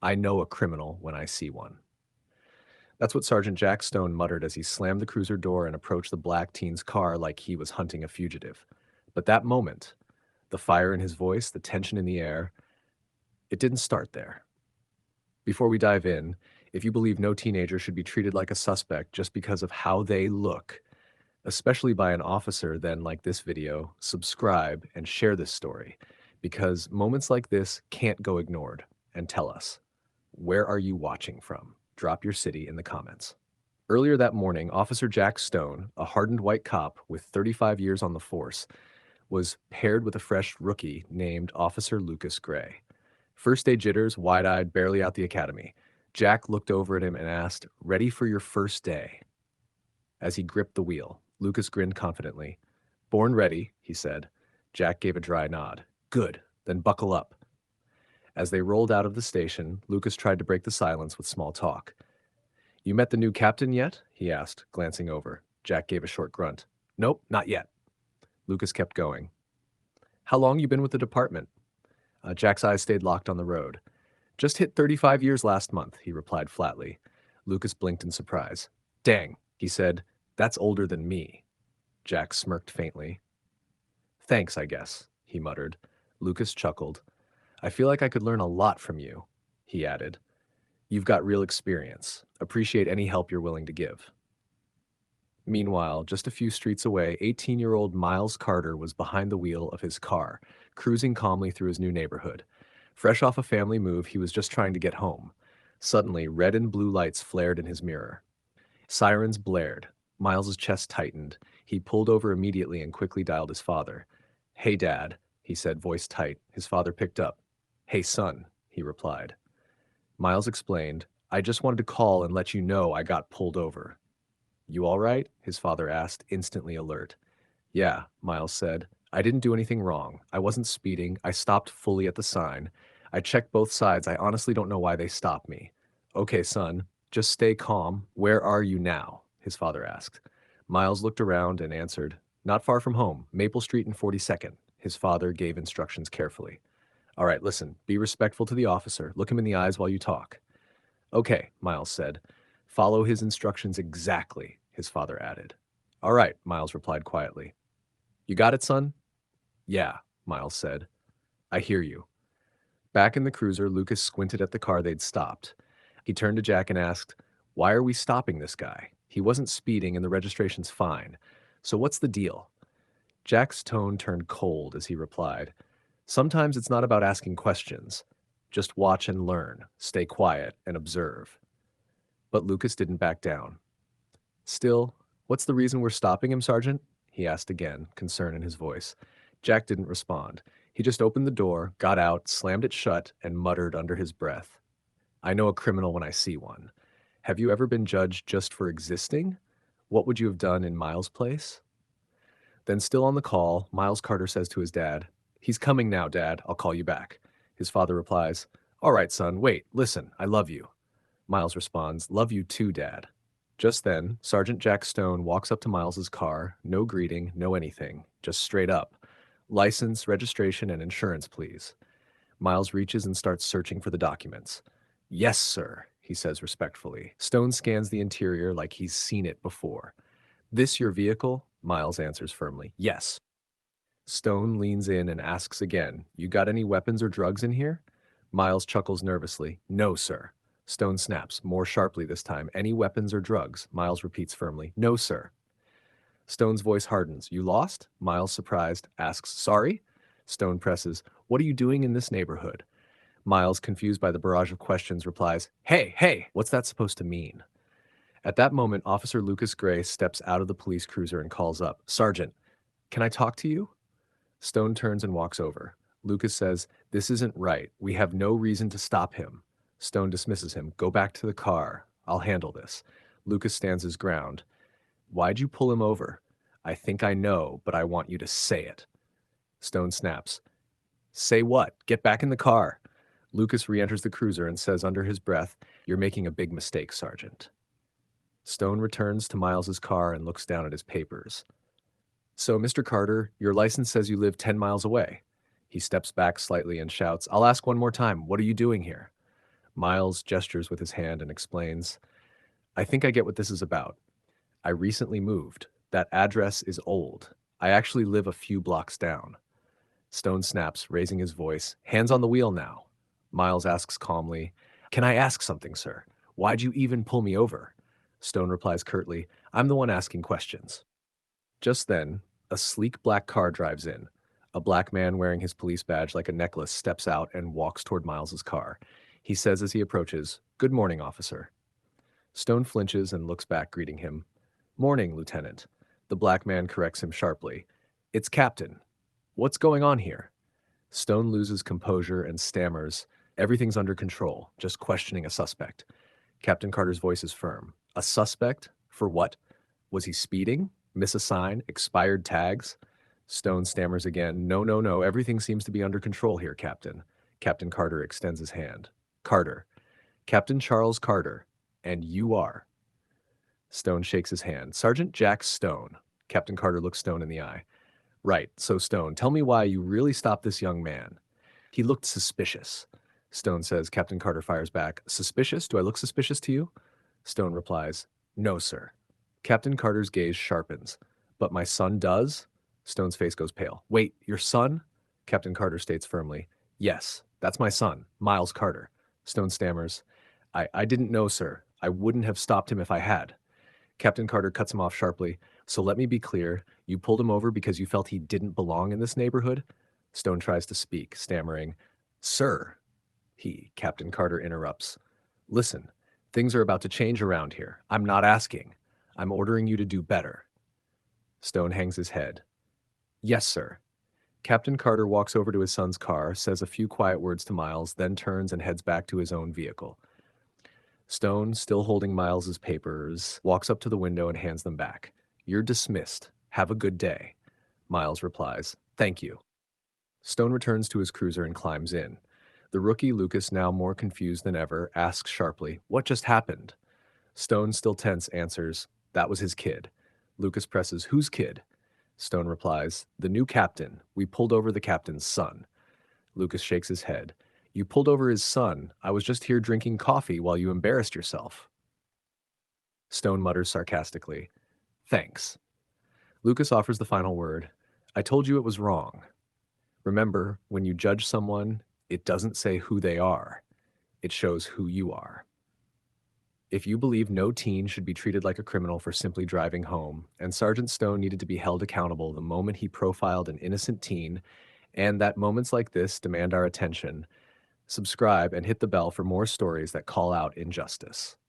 I know a criminal when I see one. That's what Sergeant Jack Stone muttered as he slammed the cruiser door and approached the black teen's car like he was hunting a fugitive. But that moment, the fire in his voice, the tension in the air, it didn't start there. Before we dive in, if you believe no teenager should be treated like a suspect just because of how they look, especially by an officer, then like this video, subscribe and share this story because moments like this can't go ignored. And tell us, where are you watching from? Drop your city in the comments. Earlier that morning, Officer Jack Stone, a hardened white cop with 35 years on the force, was paired with a fresh rookie named Officer Lucas Gray. First day jitters, wide-eyed, barely out the academy. Jack looked over at him and asked, "Ready for your first day?" As he gripped the wheel, Lucas grinned confidently. "Born ready," he said. Jack gave a dry nod. "Good, then buckle up." As they rolled out of the station, Lucas tried to break the silence with small talk. "You met the new captain yet?" he asked, glancing over. Jack gave a short grunt. "Nope, not yet." Lucas kept going. "How long you been with the department?" Jack's eyes stayed locked on the road. "Just hit 35 years last month," he replied flatly. Lucas blinked in surprise. "Dang," he said. "That's older than me." Jack smirked faintly. "Thanks, I guess," he muttered. Lucas chuckled. "I feel like I could learn a lot from you," he added. "You've got real experience. Appreciate any help you're willing to give." Meanwhile, just a few streets away, 18-year-old Miles Carter was behind the wheel of his car, cruising calmly through his new neighborhood. Fresh off a family move, he was just trying to get home. Suddenly, red and blue lights flared in his mirror. Sirens blared. Miles's chest tightened. He pulled over immediately and quickly dialed his father. "Hey, Dad," he said, voice tight. His father picked up. "Hey, son," he replied. Miles explained, "I just wanted to call and let you know I got pulled over." "You all right?" his father asked, instantly alert. "Yeah," Miles said. "I didn't do anything wrong. I wasn't speeding. I stopped fully at the sign. I checked both sides. I honestly don't know why they stopped me." "Okay, son, just stay calm. Where are you now?" his father asked. Miles looked around and answered, "Not far from home, Maple Street and 42nd." His father gave instructions carefully. "All right, listen, be respectful to the officer. Look him in the eyes while you talk." "Okay," Miles said. "Follow his instructions exactly," his father added. "All right," Miles replied quietly. "You got it, son?" "Yeah," Miles said. "I hear you." Back in the cruiser, Lucas squinted at the car they'd stopped. He turned to Jack and asked, "Why are we stopping this guy? He wasn't speeding and the registration's fine. So what's the deal?" Jack's tone turned cold as he replied, "Sometimes it's not about asking questions. Just watch and learn, stay quiet, and observe." But Lucas didn't back down. "Still, what's the reason we're stopping him, Sergeant?" he asked again, concern in his voice. Jack didn't respond. He just opened the door, got out, slammed it shut, and muttered under his breath, "I know a criminal when I see one. Have you ever been judged just for existing? What would you have done in Miles' place?" Then, still on the call, Miles Carter says to his dad, "He's coming now, Dad. I'll call you back." His father replies, "All right, son, wait, listen, I love you." Miles responds, "Love you too, Dad." Just then, Sergeant Jack Stone walks up to Miles's car, no greeting, no anything, just straight up. "License, registration, and insurance, please." Miles reaches and starts searching for the documents. "Yes, sir," he says respectfully. Stone scans the interior like he's seen it before. "This your vehicle?" Miles answers firmly, "Yes." Stone leans in and asks again, "You got any weapons or drugs in here?" Miles chuckles nervously, "No, sir." Stone snaps, more sharply this time, "Any weapons or drugs?" Miles repeats firmly, "No, sir." Stone's voice hardens. "You lost?" Miles, surprised, asks, "Sorry?" Stone presses, "What are you doing in this neighborhood?" Miles, confused by the barrage of questions, replies, "Hey, hey, what's that supposed to mean?" At that moment, Officer Lucas Gray steps out of the police cruiser and calls up, "Sergeant, can I talk to you?" Stone turns and walks over. Lucas says, "This isn't right. We have no reason to stop him." Stone dismisses him. "Go back to the car. I'll handle this." Lucas stands his ground. "Why'd you pull him over?" "I think I know, but I want you to say it." Stone snaps. "Say what? Get back in the car." Lucas re-enters the cruiser and says under his breath, "You're making a big mistake, Sergeant." Stone returns to Miles's car and looks down at his papers. "So, Mr. Carter, your license says you live 10 miles away." He steps back slightly and shouts, "I'll ask one more time. What are you doing here?" Miles gestures with his hand and explains, I think I get what this is about. I recently moved. That address is old. I actually live a few blocks down. Stone snaps, raising his voice. Hands on the wheel now. Miles asks calmly, Can I ask something, sir? Why'd you even pull me over? Stone replies curtly, I'm the one asking questions. Just then, a sleek black car drives in. A black man wearing his police badge like a necklace steps out and walks toward Miles's car. He says as he approaches, Good morning, officer. Stone flinches and looks back, greeting him. Morning, Lieutenant. The black man corrects him sharply. It's Captain. What's going on here? Stone loses composure and stammers. Everything's under control, just questioning a suspect. Captain Carter's voice is firm. A suspect? For what? Was he speeding? Miss a sign? Expired tags? Stone stammers again. No, no, no. Everything seems to be under control here, Captain. Captain Carter extends his hand. Carter. Captain Charles Carter. And you are. Stone shakes his hand. Sergeant Jack Stone. Captain Carter looks Stone in the eye. Right, so Stone, tell me why you really stopped this young man. He looked suspicious. Stone says. Captain Carter fires back. Suspicious? Do I look suspicious to you? Stone replies, No, sir. Captain Carter's gaze sharpens. But my son does? Stone's face goes pale. Wait, your son? Captain Carter states firmly, Yes, that's my son, Miles Carter. Stone stammers, I didn't know, sir. I wouldn't have stopped him if I had. Captain Carter cuts him off sharply. So let me be clear. You pulled him over because you felt he didn't belong in this neighborhood? Stone tries to speak, stammering, Sir. Captain Carter interrupts. Listen, things are about to change around here. I'm not asking. I'm ordering you to do better. Stone hangs his head. Yes, sir. Captain Carter walks over to his son's car, says a few quiet words to Miles, then turns and heads back to his own vehicle. Stone, still holding Miles's papers, walks up to the window and hands them back. You're dismissed. Have a good day. Miles replies, Thank you. Stone returns to his cruiser and climbs in. The rookie, Lucas, now more confused than ever, asks sharply, What just happened? Stone, still tense, answers, That was his kid. Lucas presses, Whose kid? Stone replies, The new captain. We pulled over the captain's son. Lucas shakes his head. You pulled over his son. I was just here drinking coffee while you embarrassed yourself. Stone mutters sarcastically, Thanks. Lucas offers the final word. I told you it was wrong. Remember, when you judge someone, it doesn't say who they are. It shows who you are. If you believe no teen should be treated like a criminal for simply driving home, and Sergeant Stone needed to be held accountable the moment he profiled an innocent teen, and that moments like this demand our attention, subscribe and hit the bell for more stories that call out injustice.